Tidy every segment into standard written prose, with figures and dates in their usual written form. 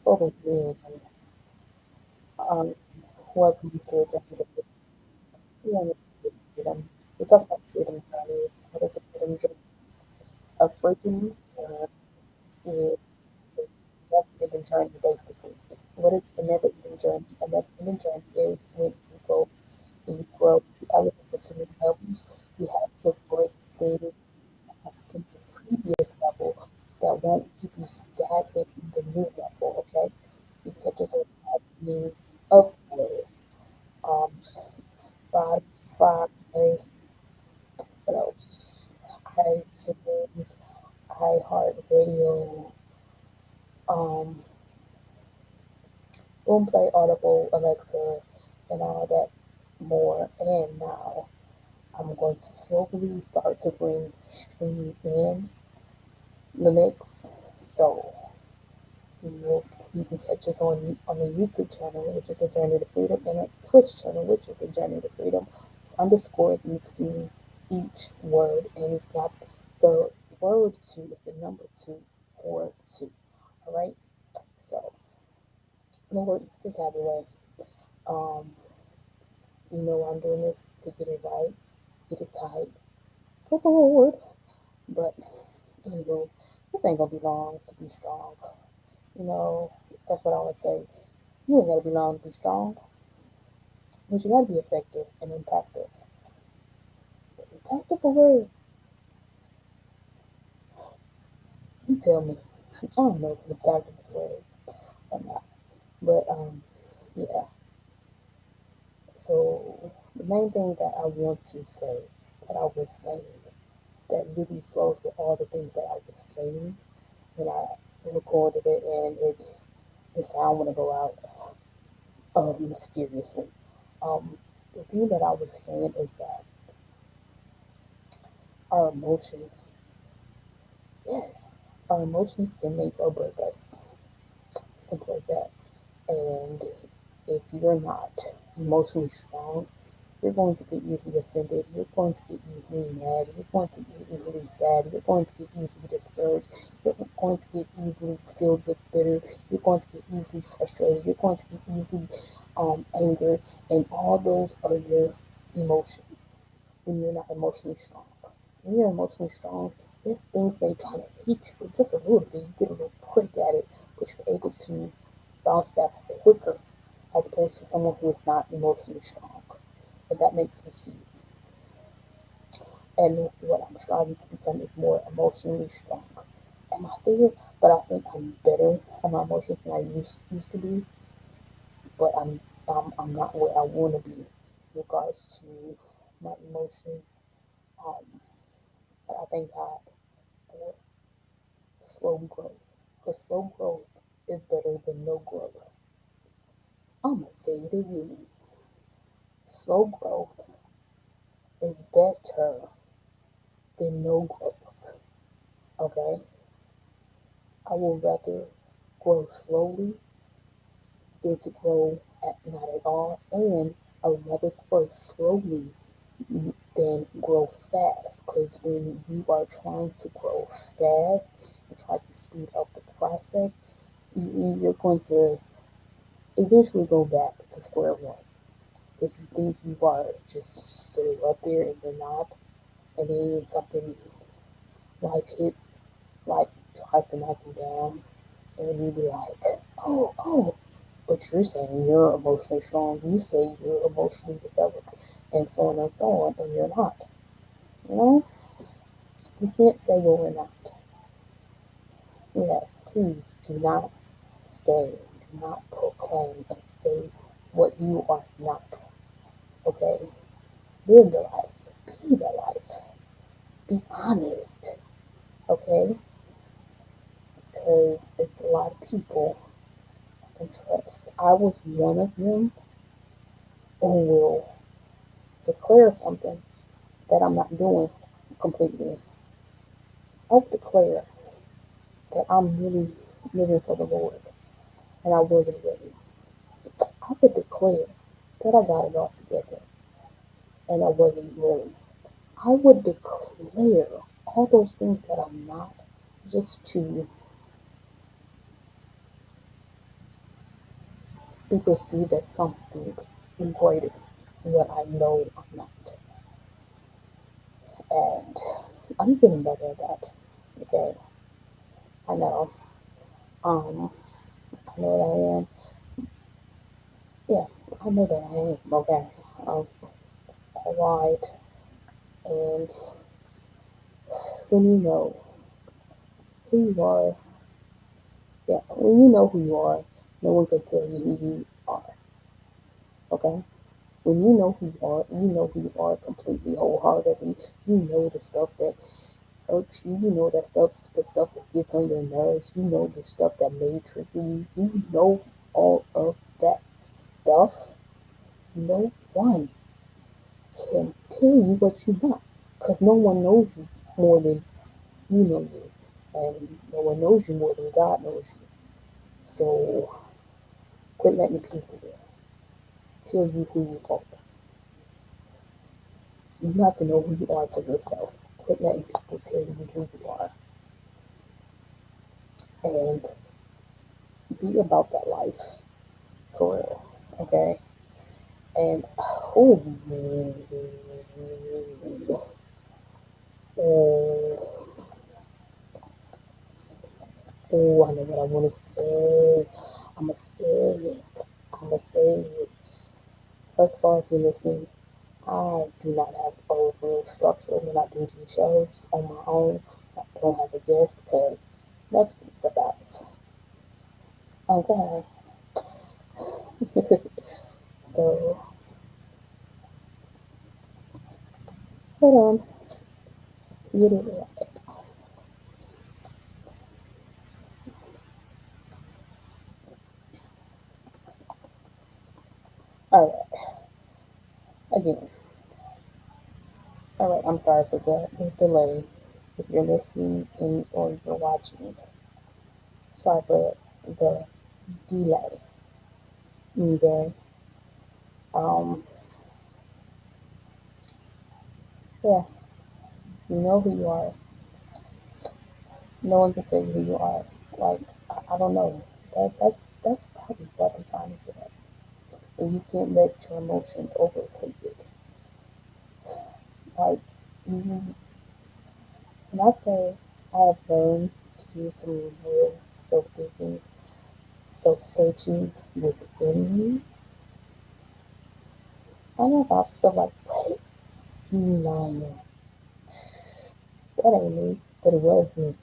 over again, um, what research and freedom, freedom. We talk about freedom values. What is a freedom journey? A freedom is a never-ending journey, basically. What is a never-ending journey? A never-ending journey is when you grow to elevate to new levels. You have to break things from the previous level that won't keep you stagnant in the new level, okay? You can't just be, of course, um, Spotify, what else? iTunes, iHeartRadio, um, Boomplay, Audible, Alexa, and all that more. And now I'm going to slowly start to bring streaming in the mix. So you will you can catch us on the YouTube channel, which is a Journey to Freedom, and a Twitch channel, which is a Journey to Freedom, underscores in between each word, and it's not the word two, it's the number two or two. All right. So Lord, just have your way. Um, I'm doing this to get it right, get it tight for the Lord. But anywho, this ain't gonna be long to be strong. You know, that's what I would say. You ain't gotta be long to be strong, but you gotta be effective and impactful. Is impactful a word? You tell me. I don't know if impactful is a word or not. But yeah. So the main thing that I want to say that I was saying that really flows with all the things that I was saying when I recorded it, and it sound want to go out mysteriously. The thing that I was saying is that our emotions, yes, our emotions can make or break us. Simple as that. And if you're not emotionally strong, you're going to get easily offended. You're going to get easily mad. You're going to get easily sad. You're going to get easily discouraged. You're going to get easily filled with bitter. You're going to get easily frustrated. You're going to get easily anger and all those other emotions when you're not emotionally strong. When you're emotionally strong, there's things they try to hit you just a little bit. You get a little prick at it, but you're able to bounce back quicker as opposed to someone who is not emotionally strong. If that makes sense to you. And what I'm striving to become is more emotionally strong. Am I there? But I think I'm better at my emotions than I used to be. But I'm not where I want to be in regards to my emotions. Um, but I thank God for slow growth. Because slow growth is better than no growth. I'm going to say it again. Slow growth is better than no growth. Okay? I will rather grow slowly than to grow not at all. And I would rather grow slowly than grow fast. Because when you are trying to grow fast and try to speed up the process, you're going to eventually go back to square one. If you think you are just so up there and you're not, and then something life hits, life tries to knock you down, and you be like, oh, but you're saying you're emotionally strong. You say you're emotionally developed, and so on and so on, and you're not. You know, we can't say what we're not. Yeah, please do not say, do not proclaim and say what you are not. Okay, live the life, be the life, be honest. Okay, because it's a lot of people and trust. I was one of them who will declare something that I'm not doing completely. I'll declare that I'm really living for the Lord and I wasn't ready. I would declare that I got it all together and I wasn't really. I would declare all those things that I'm not just to be perceived as something greater than what I know I'm not. And I'm getting better at that. Okay, I know. Um, I know that I am. Yeah, I know that I am. Okay. Um, alright. And when you know who you are, yeah, when you know who you are, no one can tell you who you are. Okay? When you know who you are completely, wholeheartedly. You know the stuff that irks you. You know that stuff, the stuff that gets on your nerves. You know the stuff that may trigger you. You know all of that stuff. No one can tell you what you're not, because no one knows you more than you know you, and no one knows you more than God knows you. So quit letting people tell you who you are. You have to know who you are for yourself. Quit letting people tell you who you are, and be about that life for real. Okay? And oh, oh, oh, I know what I want to say. I'ma say it. I'ma say it. First of all, if you're listening, I do not have a real structure when I do these shows on my own. I don't have a guest because that's what it's about. Okay. So, hold on. Get it right. Alright. Again. Alright. I'm sorry for the delay. If you're listening or you're watching, sorry for the delay. Okay. Um, yeah. You know who you are. No one can tell you who you are. Like, I don't know. That's probably what I'm trying to get at. And you can't let your emotions overtake it. Like, you, when I say I have learned to do some real self thinking, self searching within me, I have asked myself, like, wait, you lying. That ain't me. But it was me.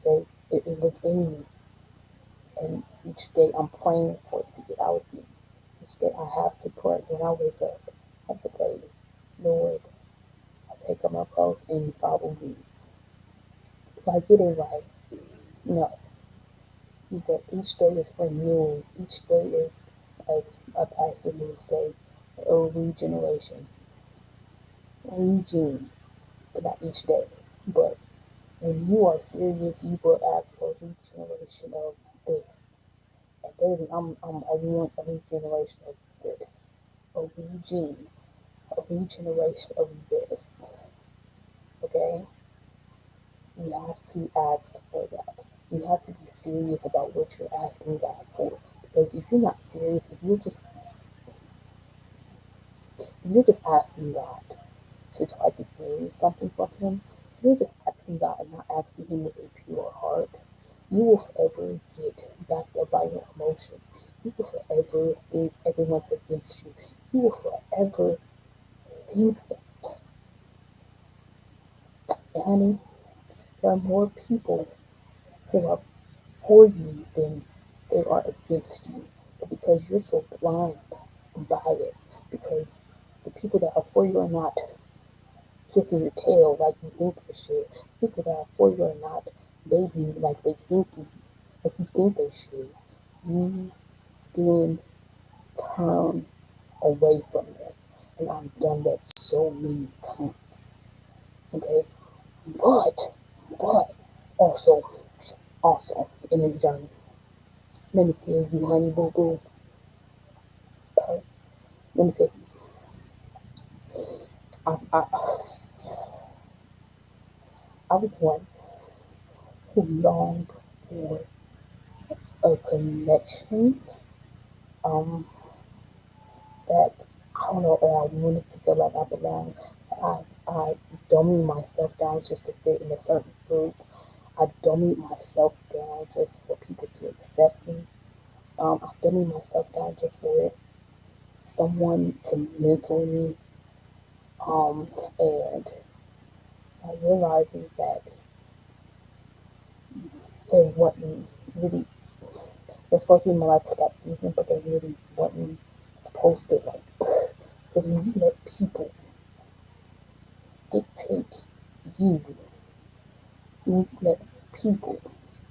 Okay? It was in me. And each day I'm praying for it to get out of me. Each day I have to pray when I wake up. I have to pray, Lord, I take up my cross and follow you. If I get it right, no. But each day is renewing. Each day is, as a pastor would say, a regeneration. Regene, but not each day. But when you are serious, you will ask for regeneration of this. And daily, I want a regeneration of this. A regene, a regeneration of this. Okay? You have to ask for that. You have to be serious about what you're asking God for. Because if you're not serious, if you're just asking God to try to gain something from Him, if you're just asking God and not asking Him with a pure heart, you will forever get backed up by your emotions. You will forever think everyone's against you. You will forever think that, honey, there are more people who are for you than they are against you. But because you're so blind by it, because the people that are for you are not kissing your tail like you think they should. People that are for you are not baby you like you think they should. You then turn away from them. And I've done that so many times. Okay? But but also also in the journey. Let me tell you, honey boo boo. Let me say, I, I, I was one who longed for a connection um, that I don't know, that I wanted to feel like I belong. I dummy myself down just to fit in a certain group. I dummy myself down just for people to accept me. I dummy myself down just for someone to mentor me. And I realizing that they wasn't really, they're supposed to be in my life for that season, but they really wasn't supposed to, like, because when you let people dictate you, when you let people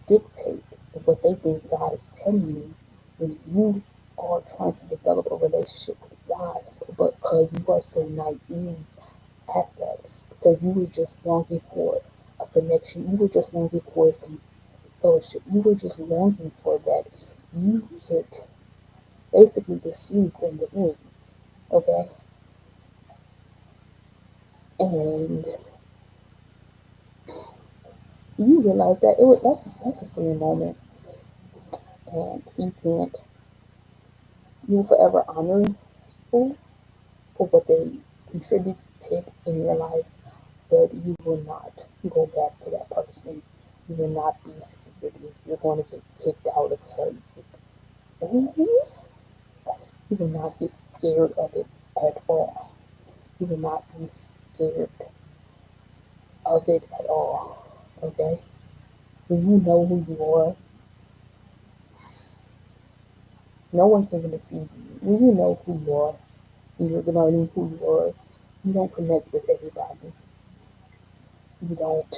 dictate what they think God is telling you, when you are trying to develop a relationship with God, but because you are so naive at that, because you were just longing for a connection, you were just longing for some fellowship, you were just longing for that, you get basically deceived in the end, okay? And you realize that that's a free moment, and you forever honor people for what they contributed in your life, but you will not go back to that person. You will not be scared if you're going to get kicked out of a certain group. You will not get scared of it at all. You will not be scared of it at all. Okay? When you know who you are, no one can deceive you. When you know who you are, when you're learning who you are, you don't connect with everybody. You don't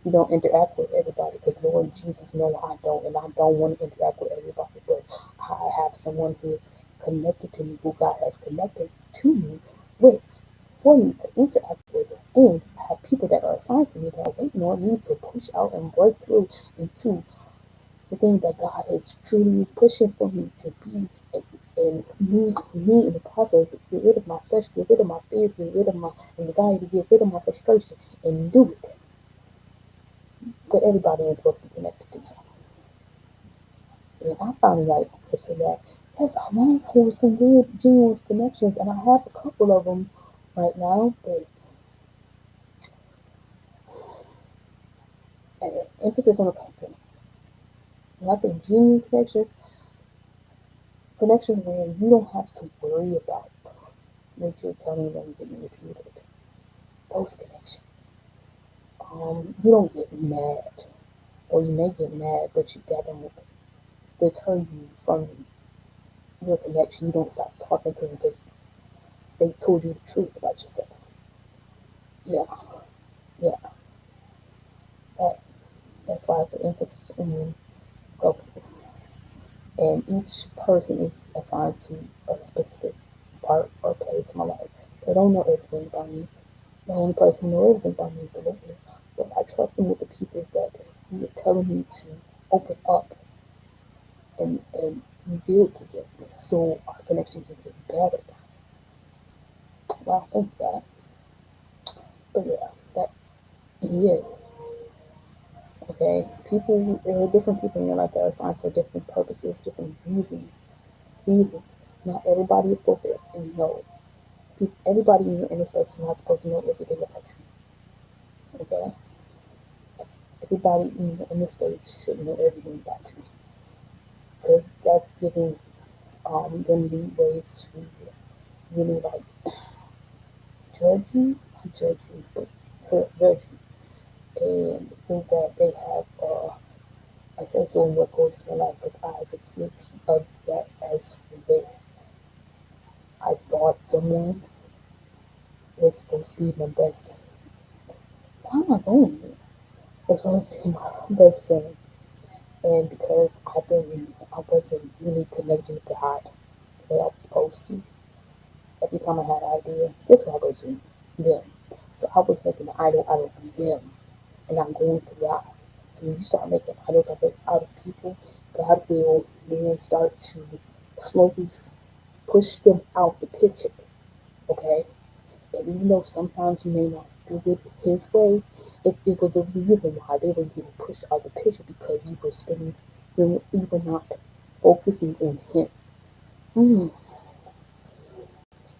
you don't interact with everybody because Lord Jesus knows I don't, and I don't want to interact with everybody. But I have someone who is connected to me, who God has connected to me with, for me to interact with, and I have people that are assigned to me that are waiting on me to push out and break through into the thing that God is truly pushing for me to be, and use me in the process. Get rid of my flesh, get rid of my fear, get rid of my anxiety, get rid of my frustration, and do it. But everybody ain't supposed to be connected to me. And I finally got a person that, yes, I long for some good, genuine connections, and I have a couple of them right now. But emphasis on a couple. When I say genuine connections, connections where you don't have to worry about what you're telling them getting repeated. Those connections. You don't get mad, or you may get mad, but that don't deter you from your connection. You don't stop talking to them because they told you the truth about yourself. Yeah, yeah. That, that's why it's an emphasis on couple. And each person is assigned to a specific part or place in my life. They don't know everything about me. The only person who knows everything about me is the Lord. But I trust him with the pieces that he is telling me to open up and reveal to them so our connection can get better. Well, I think that. But yeah, that he is. Okay? People, there are different people in your life that are assigned for different purposes, different reasons. Not everybody is supposed to know. Everybody in this space is not supposed to know everything about you. Okay? Everybody in this space should know everything about you. Because that's giving them leeway to really like judge you, not judge you, but judge you. And think that they have I say so in what goes in your life because I was guilty of that as well. I thought someone was supposed to be my best. Why am I going here? Was supposed to be my best friend, and because I wasn't really connecting with God the way I was supposed to. Every time I had an idea, this is what I go to them. So I was making an idol out of them, and I'm going to God. So when you start making idols out of people, God will then start to slowly push them out the picture. Okay? And even though sometimes you may not do it his way, it was a reason why they were getting pushed out the picture because you were spending, you were not focusing on him. Mm.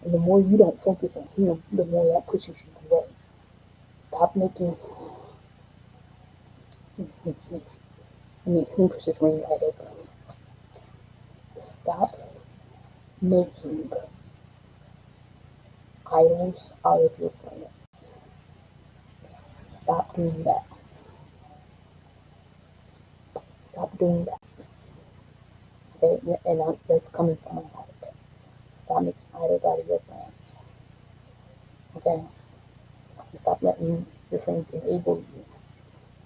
And the more you don't focus on him, the more that pushes you away. Stop making. I mean, him pushes rain right over. Stop making idols out of your friends. Stop doing that. Stop doing that. Okay? And that's coming from my heart. Stop making idols out of your friends. Okay? Stop letting your friends enable you.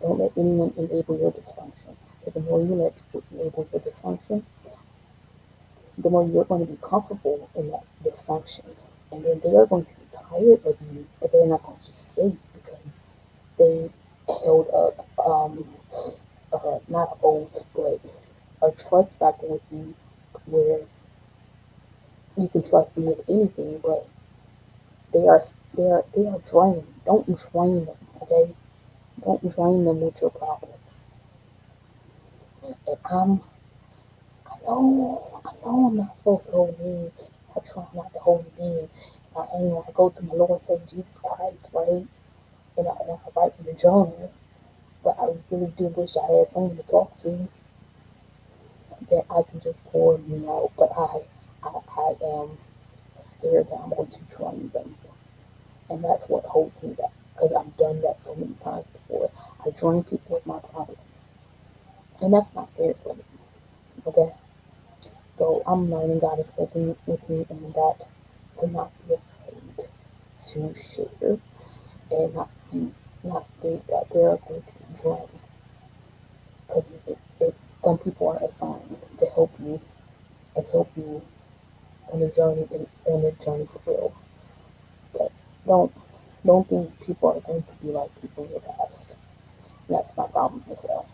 Don't let anyone enable your dysfunction. But the more you let people enable your dysfunction, the more you're going to be comfortable in that dysfunction. And then they are going to get tired of you, but they're not going to say it because they held up not an oath, but a trust factor with you where you can trust them with anything, but they are drained. Don't drain them, okay? Don't drain them with your problems. And I know I'm not supposed to hold it in. I try not to hold it in. I aim, I go to my Lord and say Jesus Christ, right? And I write in the journal, but I really do wish I had someone to talk to that I can just pour me out. But I am scared that I'm going to drain them, and that's what holds me back because I've done that so many times before. I drain people with my problems, and that's not fair for me. Okay, so I'm learning God is working with me in that to not be afraid to share and not think that they're going to be drained because some people are assigned to help you and help you on the journey for real. But don't don't think people are going to be like people in your past. And that's my problem as well.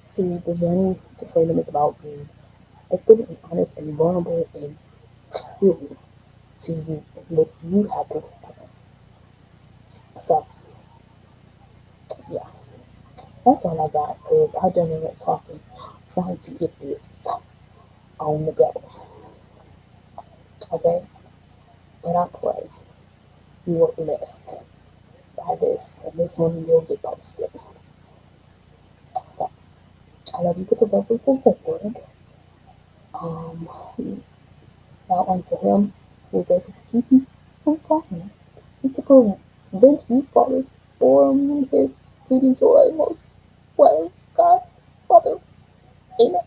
See, the journey to freedom is about being open and honest and vulnerable and true to you and what you have to work on. So yeah, that's all I got because I done enough talking, trying to get this on the go. Okay, but I pray you are blessed by this, and this one will get posted. So I love you with the love of the Lord. Um, now unto him who is able to keep you from falling and to prevent you faultless from his fleeting joy most way. God, Father, Amen.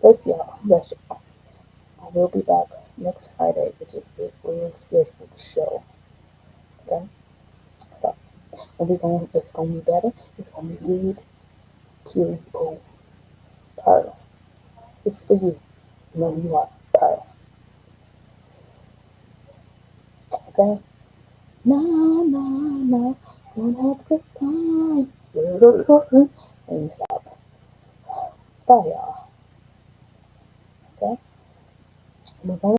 Bless y'all. Bless y'all. I will be back next Friday, which is the real spiritual show. Okay? So, it's gonna be better. It's gonna be good. Period. Boom. Pearl. This is for you. No, you are Pearl. Okay? No, no, no. Don't have a good time. Let me stop. Bye, y'all. Okay? We're going